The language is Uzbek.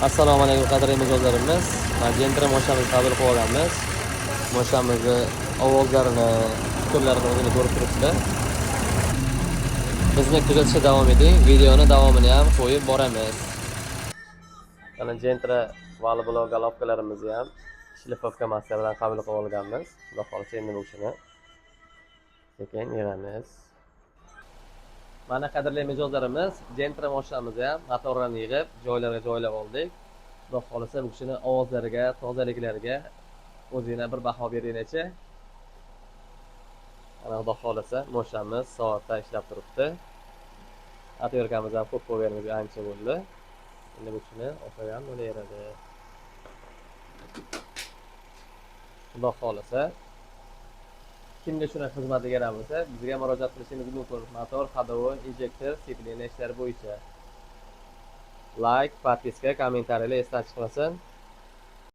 Assalomu alaykum qadrli mijozlarimiz. Gentra mashinamizni qabul qilib olganmiz. Mashinamizni ovozlarini, fikrlarini o'zini ko'rib turibsizlar. Bizni kuzatishda davom eting. Videoni davomini ham qo'yib boramiz. Mana Gentra vali blok galopkalarimizni ham shlipovka maska bilan qabul qilib olganmiz. Xudo xolisa endi bu ishini sekin yig'amiz. Mana qadrli mijozlarimiz, Gentra mashinamizni ham motorlarni yig'ib, joylariga joylab oldik. Xudo xolisa bu kishini ovozlariga, tozaliklariga o'zingizlar bir baho beringlar-chi. Ana xudo xolisa mashinamiz soatda ishlab turibdi. Atyorkamiz ham ko'p qo'yganimiz ancha bo'ldi. Endi bu kishini o'xshagan bo'laveradi. Xudo xolisa kimga shuna xizmat kerak bo'lsa, bizga murojaat qilishingiz mumkin. Motor, ходовой, injektor, sceplение ishlari bo'yicha. Like, podpiska, kommentariyalar esdan chiqmasin.